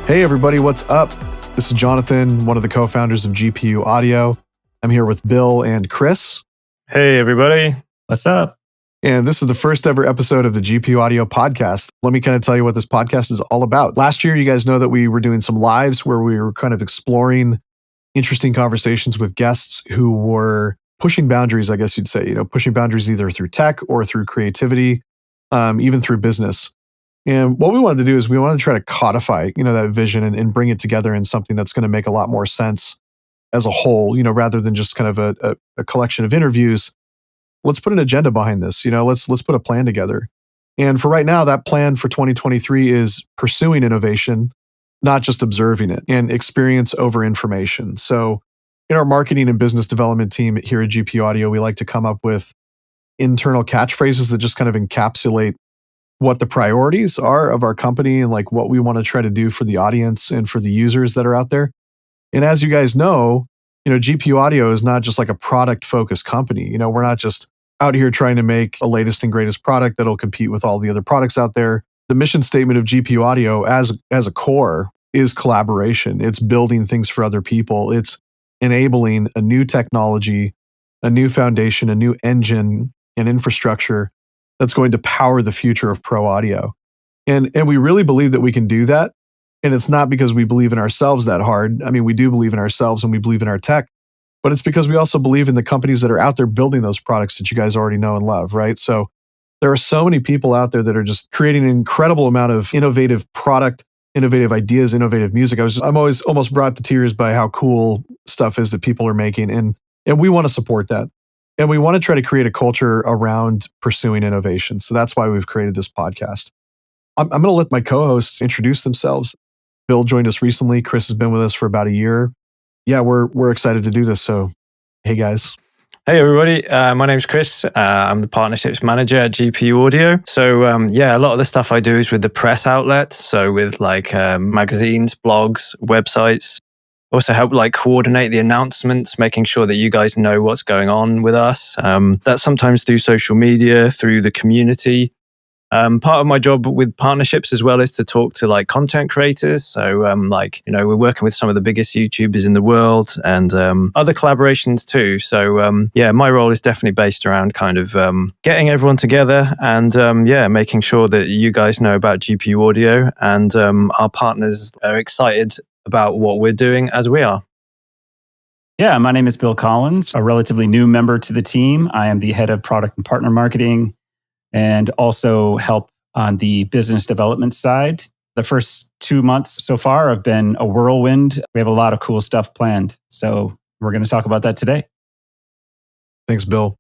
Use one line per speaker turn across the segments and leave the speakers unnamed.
Hey everybody, what's up? This is Jonathan, one of the co-founders of GPU Audio. I'm here with Bill and Chris.
Hey everybody.
What's up?
And this is the first ever episode of the GPU Audio podcast. Let me kind of tell you what this podcast is all about. Last year, you guys know that we were doing some lives where we were kind of exploring interesting conversations with guests who were pushing boundaries, I guess you'd say, pushing boundaries either through tech or through creativity, even through business. And what we wanted to do is we wanted to try to codify, that vision and bring it together in something that's going to make a lot more sense as a whole, rather than just kind of a collection of interviews. Let's put an agenda behind this. Let's put a plan together. And for right now, that plan for 2023 is pursuing innovation, not just observing it, and experience over information. So in our marketing and business development team here at GPU Audio, we like to come up with internal catchphrases that just kind of encapsulate what the priorities are of our company and like what we want to try to do for the audience and for the users that are out there. And as you guys know, GPU Audio is not just like a product focused company. We're not just out here trying to make a latest and greatest product that'll compete with all the other products out there. The mission statement of GPU Audio as a core is collaboration. It's building things for other people. It's enabling a new technology, a new foundation, a new engine and infrastructure that's going to power the future of pro audio. And we really believe that we can do that. And it's not because we believe in ourselves that hard. I mean, we do believe in ourselves and we believe in our tech, but it's because we also believe in the companies that are out there building those products that you guys already know and love, right? So there are so many people out there that are just creating an incredible amount of innovative product, innovative ideas, innovative music. I'm always almost brought to tears by how cool stuff is that people are making. And we want to support that. And we want to try to create a culture around pursuing innovation. So that's why we've created this podcast. I'm going to let my co-hosts introduce themselves. Bill joined us recently. Chris has been with us for about a year. Yeah, we're excited to do this. So, hey guys.
Hey everybody, my name's Chris. I'm the partnerships manager at GPU Audio. So a lot of the stuff I do is with the press outlet. So with like magazines, blogs, websites. Also help like coordinate the announcements, making sure that you guys know what's going on with us. That's sometimes through social media, through the community. Part of my job with partnerships as well is to talk to like content creators. So we're working with some of the biggest YouTubers in the world and other collaborations too. So my role is definitely based around kind of getting everyone together and making sure that you guys know about GPU Audio and our partners are excited about what we're doing as we are.
Yeah, my name is Bill Collins, a relatively new member to the team. I am the head of product and partner marketing and also help on the business development side. The first 2 months so far have been a whirlwind. We have a lot of cool stuff planned. So we're going to talk about that today.
Thanks, Bill.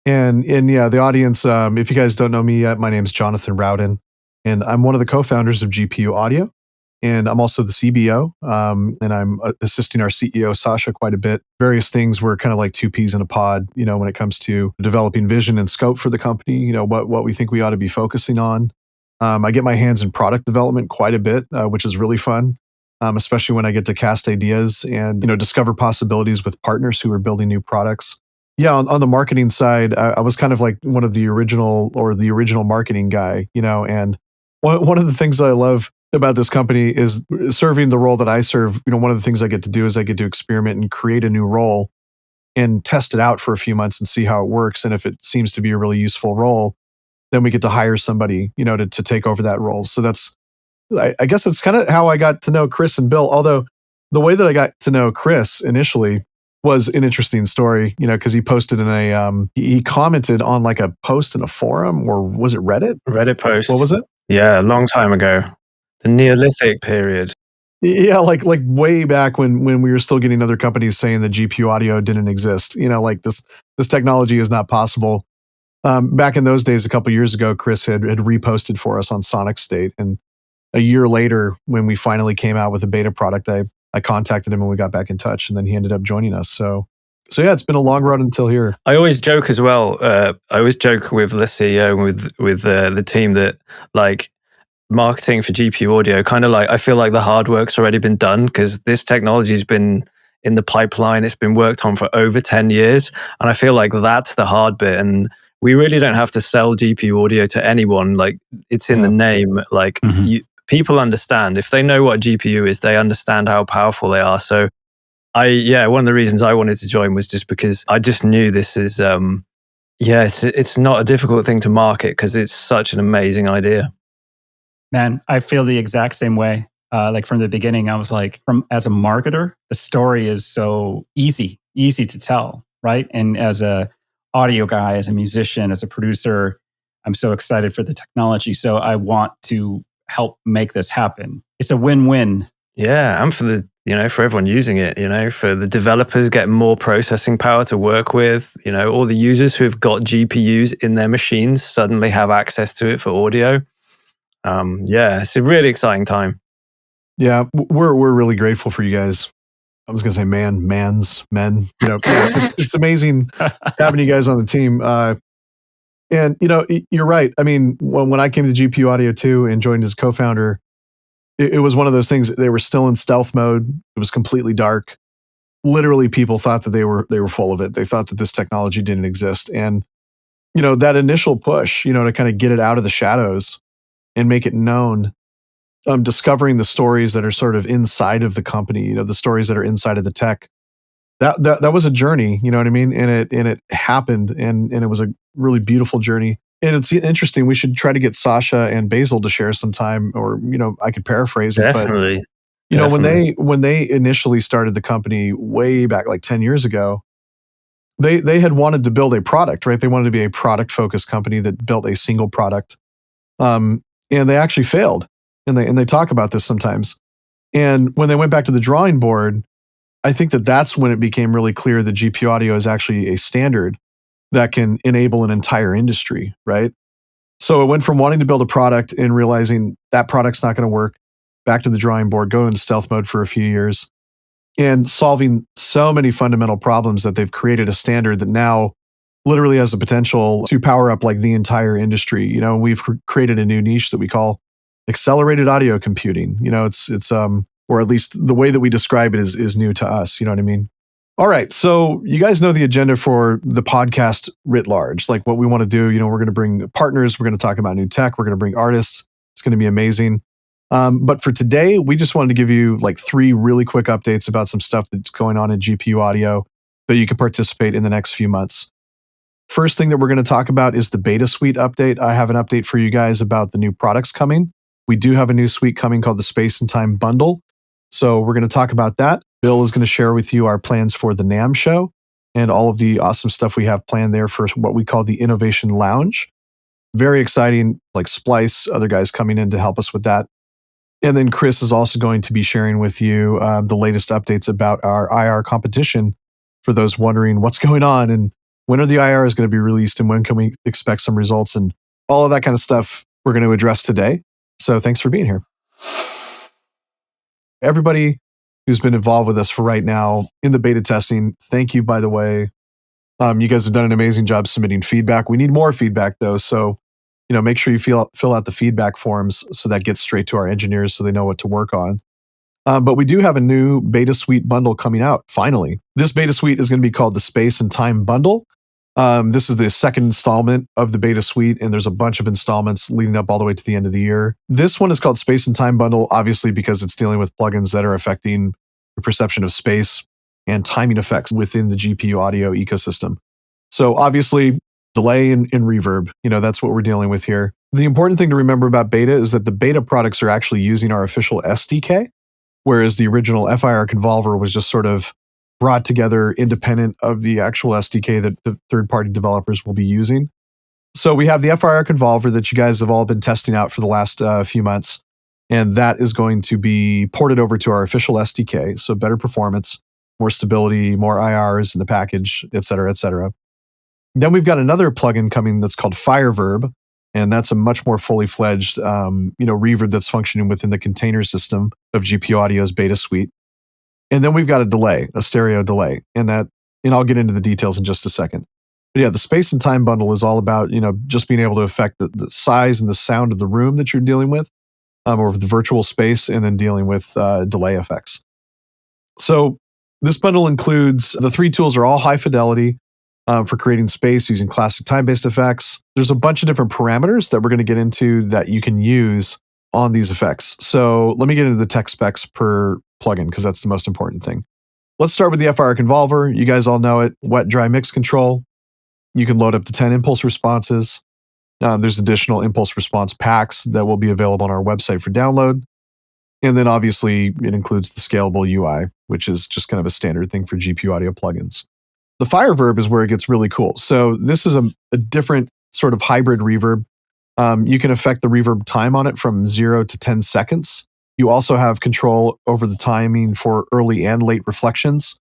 And yeah, the audience, if you guys don't know me yet, my name is Jonathan Rowden, and I'm one of the co-founders of GPU Audio. And I'm also the CBO, and I'm assisting our CEO, Sasha, quite a bit. Various things, we're kind of like two peas in a pod, when it comes to developing vision and scope for the company, what we think we ought to be focusing on. I get my hands in product development quite a bit, which is really fun, especially when I get to cast ideas and, discover possibilities with partners who are building new products. Yeah, on the marketing side, I was kind of like one of the original marketing guy, and one of the things that I love about this company is serving the role that I serve. One of the things I get to do is I get to experiment and create a new role and test it out for a few months and see how it works. And if it seems to be a really useful role, then we get to hire somebody, to take over that role. So I guess that's kind of how I got to know Chris and Bill. Although the way that I got to know Chris initially was an interesting story, because he posted he commented on like a post in a forum, or was it Reddit?
Reddit post.
What was it?
Yeah, a long time ago. The Neolithic period.
Yeah, like way back when we were still getting other companies saying that GPU Audio didn't exist. Like this technology is not possible. Back in those days, a couple of years ago, Chris had reposted for us on Sonic State, and a year later, when we finally came out with a beta product, I contacted him and we got back in touch, and then he ended up joining us. So yeah, it's been a long run until here.
I always joke as well. I always joke with the CEO and with the team that like, marketing for GPU Audio, kind of like I feel like the hard work's already been done because this technology has been in the pipeline. It's been worked on for over 10 years. And I feel like that's the hard bit. And we really don't have to sell GPU Audio to anyone. Like it's in the name. Like people understand. If they know what a GPU is, they understand how powerful they are. So one of the reasons I wanted to join was just because I just knew this is, it's not a difficult thing to market because it's such an amazing idea.
Man, I feel the exact same way. Like from the beginning, I was like, as a marketer, the story is so easy to tell, right? And as a audio guy, as a musician, as a producer, I'm so excited for the technology. So I want to help make this happen. It's a win-win.
Yeah, and for everyone using it, for the developers getting more processing power to work with, all the users who have got GPUs in their machines suddenly have access to it for audio. It's a really exciting time.
Yeah, we're really grateful for you guys. I was going to say men. It's amazing having you guys on the team. And you're right. I mean, when I came to GPU Audio 2 and joined as co-founder, it was one of those things. They were still in stealth mode. It was completely dark. Literally, people thought that they were full of it. They thought that this technology didn't exist. And that initial push, to kind of get it out of the shadows and make it known. Discovering the stories that are sort of inside of the company, the stories that are inside of the tech. That was a journey, you know what I mean? And it happened, and it was a really beautiful journey. And it's interesting. We should try to get Sasha and Basil to share sometime, or I could paraphrase it.
Definitely.
But when they initially started the company way back, like 10 years ago, they had wanted to build a product, right? They wanted to be a product focused company that built a single product, and they actually failed. And they talk about this sometimes. And when they went back to the drawing board, I think that's when it became really clear that GPU audio is actually a standard that can enable an entire industry, right? So it went from wanting to build a product and realizing that product's not going to work, back to the drawing board, go into stealth mode for a few years, and solving so many fundamental problems that they've created a standard that now literally has the potential to power up like the entire industry. We've created a new niche that we call accelerated audio computing. It's or at least the way that we describe it is new to us. You know what I mean? All right. So you guys know the agenda for the podcast writ large, like what we want to do. We're going to bring partners. We're going to talk about new tech. We're going to bring artists. It's going to be amazing. But for today, we just wanted to give you like 3 really quick updates about some stuff that's going on in GPU audio that you can participate in the next few months. First thing that we're going to talk about is the beta suite update. I have an update for you guys about the new products coming. We do have a new suite coming called the Space and Time Bundle. So we're going to talk about that. Bill is going to share with you our plans for the NAMM show and all of the awesome stuff we have planned there for what we call the Innovation Lounge. Very exciting, like Splice, other guys coming in to help us with that. And then Chris is also going to be sharing with you the latest updates about our IR competition for those wondering what's going on and when are the IRs going to be released and when can we expect some results and all of that kind of stuff we're going to address today. So thanks for being here. Everybody who's been involved with us for right now in the beta testing, thank you, by the way. You guys have done an amazing job submitting feedback. We need more feedback, though. So, make sure you fill out the feedback forms so that gets straight to our engineers so they know what to work on. But we do have a new beta suite bundle coming out, finally. This beta suite is going to be called the Space and Time Bundle. This is the second installment of the beta suite, and there's a bunch of installments leading up all the way to the end of the year. This one is called Space and Time Bundle, obviously because it's dealing with plugins that are affecting the perception of space and timing effects within the GPU audio ecosystem. So obviously, delay and reverb, that's what we're dealing with here. The important thing to remember about beta is that the beta products are actually using our official SDK, whereas the original FIR Convolver was just sort of brought together independent of the actual SDK that the third-party developers will be using. So we have the FIR Convolver that you guys have all been testing out for the last few months, and that is going to be ported over to our official SDK, so better performance, more stability, more IRs in the package, et cetera, et cetera. Then we've got another plugin coming that's called Fireverb, and that's a much more fully fledged, reverb that's functioning within the container system of GPU Audio's beta suite. And then we've got a stereo delay, and I'll get into the details in just a second. But yeah, the Space and Time Bundle is all about, just being able to affect the size and the sound of the room that you're dealing with, or the virtual space, and then dealing with delay effects. So this bundle includes, the 3 tools are all high fidelity for creating space using classic time-based effects. There's a bunch of different parameters that we're going to get into that you can use on these effects. So let me get into the tech specs per plugin because that's the most important thing. Let's start with the FR Convolver. You guys all know it. Wet, dry mix control. You can load up to 10 impulse responses. There's additional impulse response packs that will be available on our website for download. And then obviously it includes the scalable UI, which is just kind of a standard thing for GPU audio plugins. The Fire Verb is where it gets really cool. So this is a different sort of hybrid reverb. You can affect the reverb time on it from 0 to 10 seconds. You also have control over the timing for early and late reflections.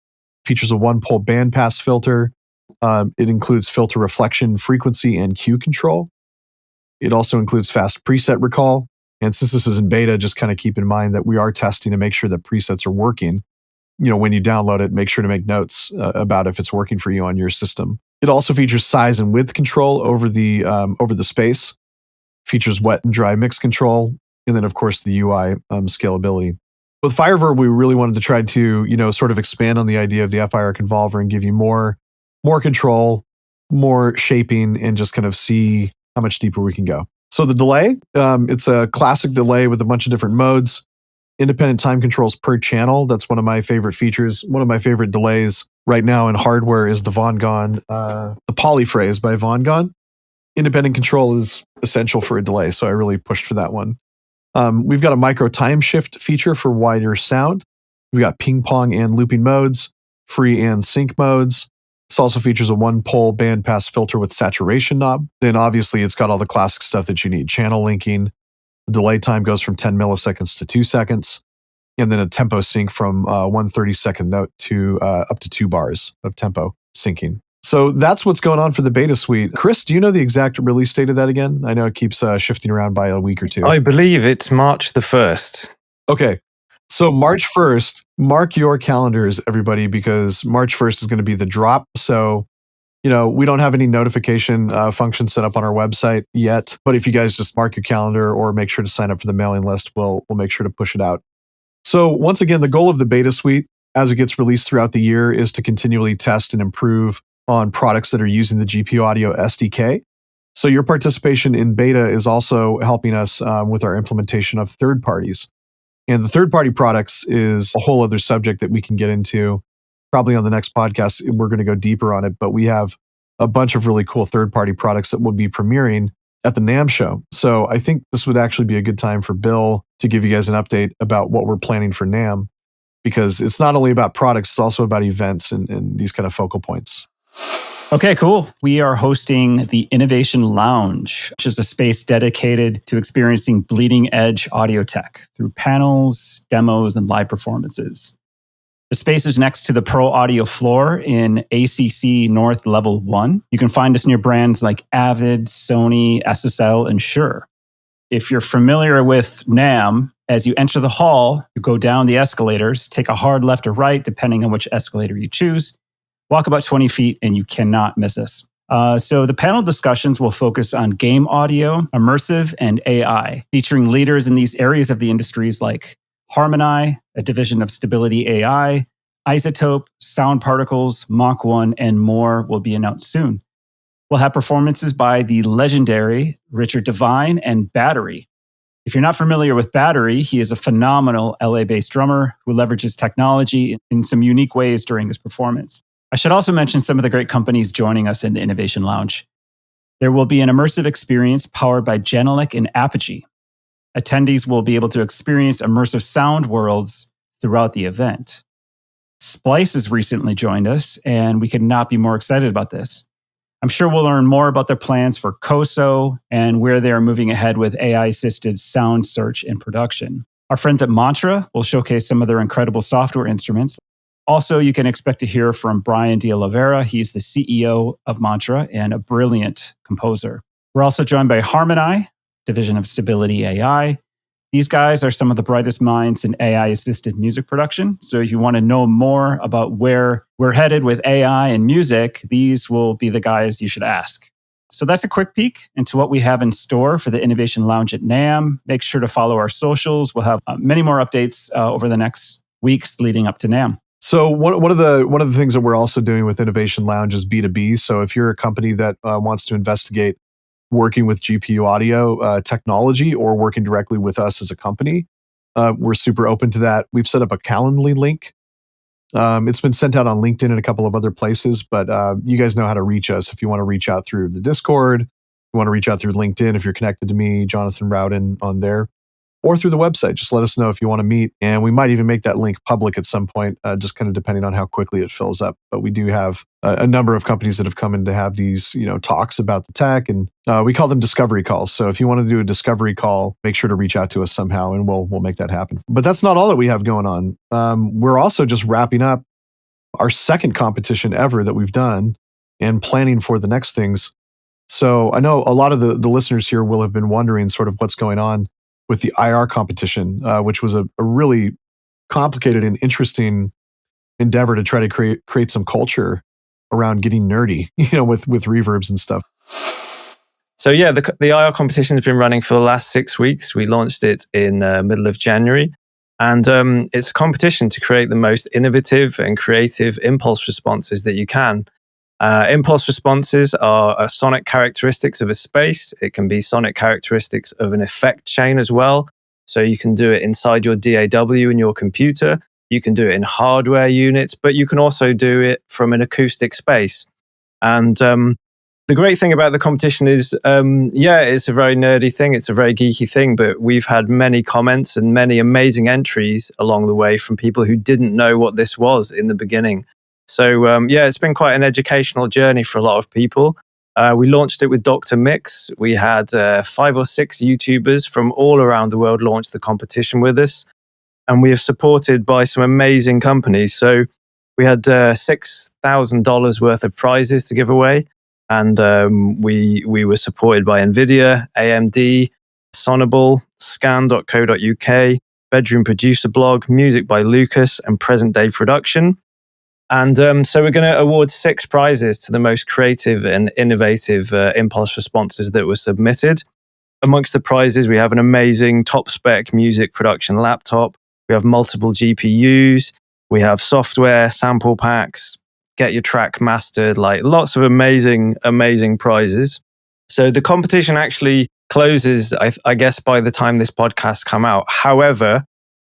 Features a one-pole bandpass filter. It includes filter reflection, frequency, and cue control. It also includes fast preset recall. And since this is in beta, just kind of keep in mind that we are testing to make sure that presets are working. When you download it, make sure to make notes about if it's working for you on your system. It also features size and width control over the space. Features wet and dry mix control, and then of course the UI scalability. With Fireverb, we really wanted to try to sort of expand on the idea of the FIR Convolver and give you more control, more shaping, and just kind of see how much deeper we can go. So the delay, it's a classic delay with a bunch of different modes. Independent time controls per channel. That's one of my favorite features. One of my favorite delays right now in hardware is the polyphrase by Von Gone. Independent control is essential for a delay, so I really pushed for that one. We've got a micro time shift feature for wider sound. We've got ping pong and looping modes, free and sync modes. This also features a one-pole bandpass filter with saturation knob. Then obviously it's got all the classic stuff that you need. Channel linking. The delay time goes from 10 milliseconds to 2 seconds. And then a tempo sync from 1 30-second note to up to 2 bars of tempo syncing. So that's what's going on for the beta suite. Chris, do you know the exact release date of that again? I know it keeps shifting around by a week or two.
I believe it's March the 1st.
Okay. So March 1st, mark your calendars, everybody, because March 1st is going to be the drop. So, we don't have any notification function set up on our website yet. But if you guys just mark your calendar or make sure to sign up for the mailing list, we'll make sure to push it out. So once again, the goal of the beta suite as it gets released throughout the year is to continually test and improve on products that are using the GPU Audio SDK. So your participation in beta is also helping us with our implementation of third parties. And the third-party products is a whole other subject that we can get into. Probably on the next podcast, we're going to go deeper on it. But we have a bunch of really cool third-party products that will be premiering at the NAMM show. So I think this would actually be a good time for Bill to give you guys an update about what we're planning for NAMM, because it's not only about products, it's also about events and these kind of focal points.
Okay, cool. We are hosting the Innovation Lounge, which is a space dedicated to experiencing bleeding edge audio tech through panels, demos, and live performances. The space is next to the Pro Audio floor in ACC North Level 1. You can find us near brands like Avid, Sony, SSL, and Shure. If you're familiar with NAMM, as you enter the hall, you go down the escalators, take a hard left or right, depending on which escalator you choose. Walk about 20 feet and you cannot miss us. So the panel discussions will focus on game audio, immersive, and AI, featuring leaders in these areas of the industries like Harmony, a division of Stability AI, Isotope, Sound Particles, Mach 1, and more will be announced soon. We'll have performances by the legendary Richard Devine and Battery. If you're not familiar with Battery, he is a phenomenal LA-based drummer who leverages technology in some unique ways during his performance. I should also mention some of the great companies joining us in the Innovation Lounge. There will be an immersive experience powered by Genelec and Apogee. Attendees will be able to experience immersive sound worlds throughout the event. Splice has recently joined us, and we could not be more excited about this. I'm sure we'll learn more about their plans for COSO and where they are moving ahead with AI-assisted sound search and production. Our friends at Mantra will showcase some of their incredible software instruments. Also, you can expect to hear from Brian De Oliveira. He's the CEO of Mantra and a brilliant composer. We're also joined by Harmony, division of Stability AI. These guys are some of the brightest minds in AI-assisted music production. So if you want to know more about where we're headed with AI and music, these will be the guys you should ask. So that's a quick peek into what we have in store for the Innovation Lounge at NAMM. Make sure to follow our socials. We'll have many more updates over the next weeks leading up to NAMM.
So one of the things that we're also doing with Innovation Lounge is B2B. So if you're a company that wants to investigate working with GPU audio technology or working directly with us as a company, we're super open to that. We've set up a Calendly link. It's been sent out on LinkedIn and a couple of other places, but you guys know how to reach us if you want to reach out through the Discord, you want to reach out through LinkedIn if you're connected to me, Jonathan Rowden, on there, or through the website. Just let us know if you want to meet, and we might even make that link public at some point, just kind of depending on how quickly it fills up. But we do have a number of companies that have come in to have these, talks about the tech, and we call them discovery calls. So if you want to do a discovery call, make sure to reach out to us somehow, and we'll make that happen. But that's not all that we have going on. We're also just wrapping up our second competition ever that we've done and planning for the next things. So I know a lot of the listeners here will have been wondering sort of what's going on with the IR competition, which was a really complicated and interesting endeavor to try to create some culture around getting nerdy, with reverbs and stuff.
So yeah, the IR competition has been running for the last 6 weeks. We launched it in middle of January. And it's a competition to create the most innovative and creative impulse responses that you can. Impulse responses are sonic characteristics of a space. It can be sonic characteristics of an effect chain as well. So you can do it inside your DAW in your computer. You can do it in hardware units, but you can also do it from an acoustic space. And the great thing about the competition is, it's a very nerdy thing. It's a very geeky thing, but we've had many comments and many amazing entries along the way from people who didn't know what this was in the beginning. So, it's been quite an educational journey for a lot of people. We launched it with Dr. Mix. We had 5 or 6 YouTubers from all around the world launch the competition with us. And we are supported by some amazing companies. So we had $6,000 worth of prizes to give away. And we were supported by NVIDIA, AMD, Sonable, scan.co.uk, Bedroom Producer Blog, Music by Lucas, and Present Day Production. And so we're going to award 6 prizes to the most creative and innovative impulse responses that were submitted. Amongst the prizes, we have an amazing top-spec music production laptop. We have multiple GPUs. We have software, sample packs, get your track mastered, like lots of amazing, amazing prizes. So the competition actually closes, I guess, by the time this podcast come out. However,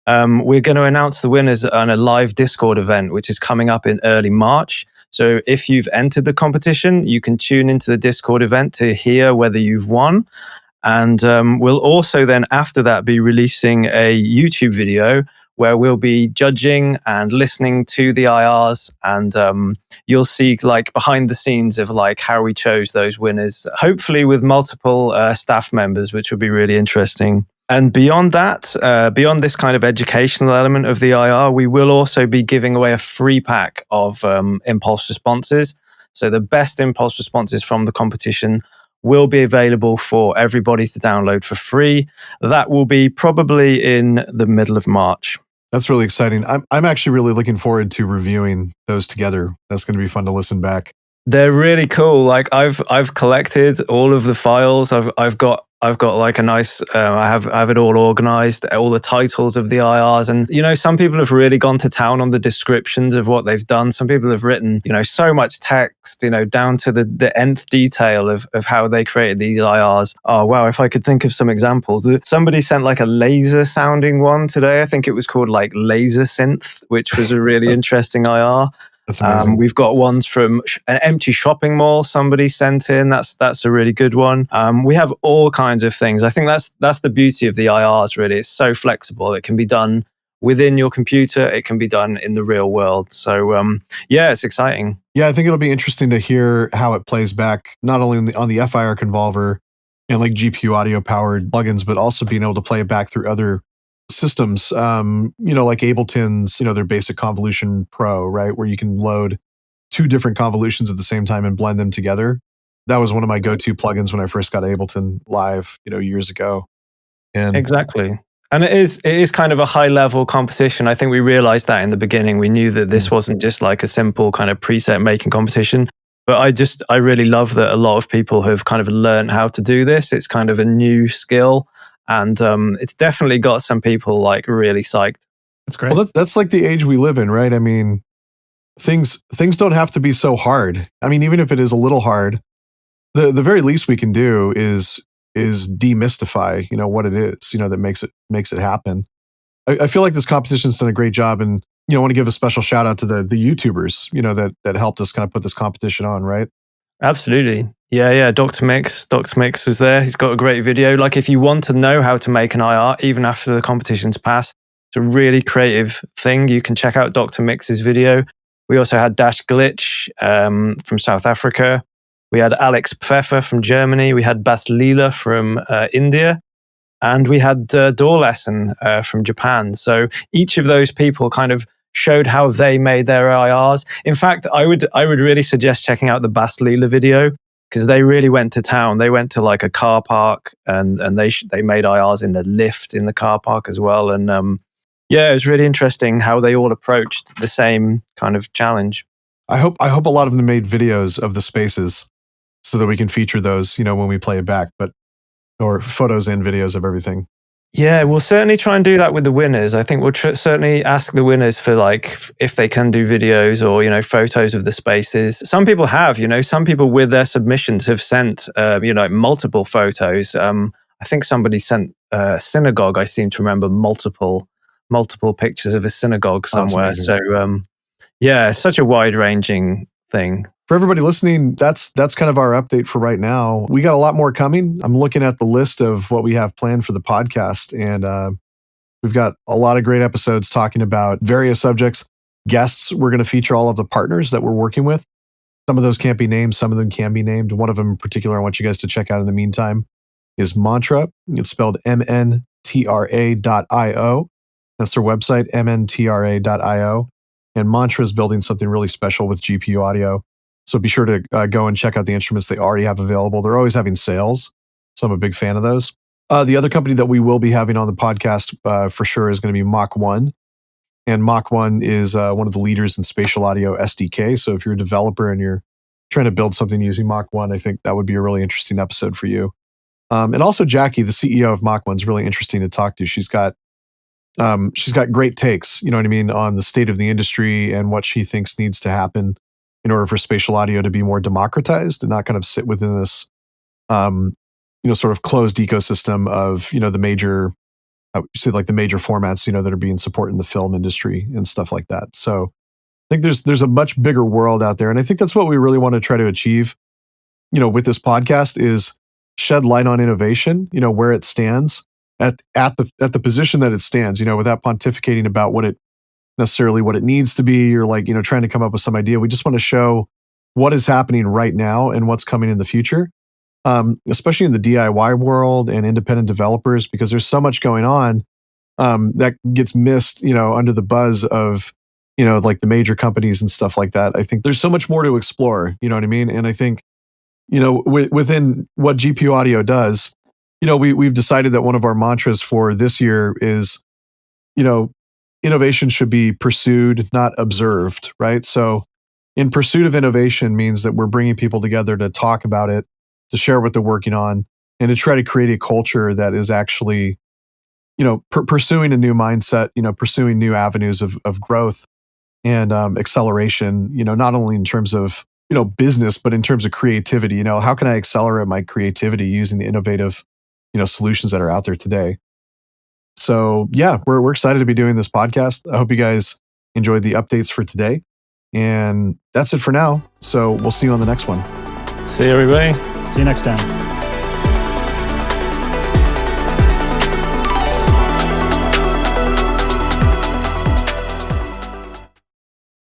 we're going to announce the winners on a live Discord event, which is coming up in early March. So if you've entered the competition, you can tune into the Discord event to hear whether you've won. And we'll also then, after that, be releasing a YouTube video where we'll be judging and listening to the IRs, and you'll see like behind the scenes of like how we chose those winners, hopefully with multiple staff members, which will be really interesting. And beyond that, beyond this kind of educational element of the IR, we will also be giving away a free pack of impulse responses. So the best impulse responses from the competition will be available for everybody to download for free. That will be probably in the middle of March.
That's really exciting. I'm actually really looking forward to reviewing those together. That's going to be fun to listen back.
They're really cool. Like I've collected all of the files. I've got like a nice. I have it all organized. All the titles of the IRs, and some people have really gone to town on the descriptions of what they've done. Some people have written so much text, down to the nth detail of how they created these IRs. Oh wow! If I could think of some examples, somebody sent like a laser sounding one today. I think it was called like Laser Synth, which was a really interesting IR.
That's amazing.
We've got ones from an empty shopping mall somebody sent in. That's a really good one. We have all kinds of things. I think that's the beauty of the IRs, really. It's so flexible. It can be done within your computer. It can be done in the real world. So, it's exciting.
Yeah, I think it'll be interesting to hear how it plays back, not only on the FIR Convolver and like GPU audio powered plugins, but also being able to play it back through other systems, like Ableton's, their basic convolution pro, right? Where you can load 2 different convolutions at the same time and blend them together. That was one of my go-to plugins when I first got Ableton live, years ago. And
exactly. And it is kind of a high level competition. I think we realized that in the beginning. We knew that this wasn't just like a simple kind of preset making competition. But I really love that a lot of people have kind of learned how to do this. It's kind of a new skill. And it's definitely got some people like really psyched.
That's great.
Well, that's like the age we live in, right? I mean, things don't have to be so hard. I mean, even if it is a little hard, the very least we can do is demystify, what it is, that makes it happen. I feel like this competition's done a great job, and I want to give a special shout out to the YouTubers, that helped us kind of put this competition on, right?
Absolutely. Yeah. Dr. Mix is there. He's got a great video. Like, if you want to know how to make an IR, even after the competition's passed, it's a really creative thing. You can check out Dr. Mix's video. We also had Dash Glitch from South Africa. We had Alex Pfeffer from Germany. We had Bas Lila from India. And we had Door Lesson from Japan. So each of those people kind of showed how they made their IRs. In fact, I would really suggest checking out the Bas Lila video, because they really went to town. They went to like a car park, and they made IRs in the lift in the car park as well. And it was really interesting how they all approached the same kind of challenge.
I hope a lot of them made videos of the spaces so that we can feature those, when we play it back, or photos and videos of everything.
Yeah, we'll certainly try and do that with the winners. I think we'll certainly ask the winners for like if they can do videos or photos of the spaces. Some people have, some people with their submissions have sent multiple photos. I think somebody sent a synagogue. I seem to remember multiple pictures of a synagogue somewhere. So it's such a wide ranging thing.
For everybody listening, that's kind of our update for right now. We got a lot more coming. I'm looking at the list of what we have planned for the podcast, and we've got a lot of great episodes talking about various subjects. Guests, we're going to feature all of the partners that we're working with. Some of those can't be named, some of them can be named. One of them in particular I want you guys to check out in the meantime is Mantra. It's spelled MNTRA.io. That's their website, MNTRA.io. And Mantra is building something really special with GPU audio. So be sure to go and check out the instruments they already have available. They're always having sales, so I'm a big fan of those. The other company that we will be having on the podcast for sure is going to be Mach 1. And Mach 1 is one of the leaders in spatial audio SDK. So if you're a developer and you're trying to build something using Mach 1, I think that would be a really interesting episode for you. And also Jackie, the CEO of Mach 1, is really interesting to talk to. She's got great takes, on the state of the industry and what she thinks needs to happen in order for spatial audio to be more democratized and not kind of sit within this, sort of closed ecosystem of, the major, like the major formats, that are being supported in the film industry and stuff like that. So I think there's a much bigger world out there. And I think that's what we really want to try to achieve, with this podcast, is shed light on innovation, where it stands at the position that it stands, without pontificating about what it needs to be, or like, trying to come up with some idea. We just want to show what is happening right now and what's coming in the future, especially in the DIY world and independent developers, because there's so much going on that gets missed, under the buzz of, like the major companies and stuff like that. I think there's so much more to explore, you know what I mean? And I think, within what GPU audio does, we've decided that one of our mantras for this year is, innovation should be pursued, not observed, right? So in pursuit of innovation means that we're bringing people together to talk about it, to share what they're working on, and to try to create a culture that is actually, pursuing a new mindset, pursuing new avenues of growth and acceleration, not only in terms of, business, but in terms of creativity. How can I accelerate my creativity using the innovative, solutions that are out there today? So yeah, we're excited to be doing this podcast. I hope you guys enjoyed the updates for today. And that's it for now. So we'll see you on the next one.
See you, everybody.
See you next time.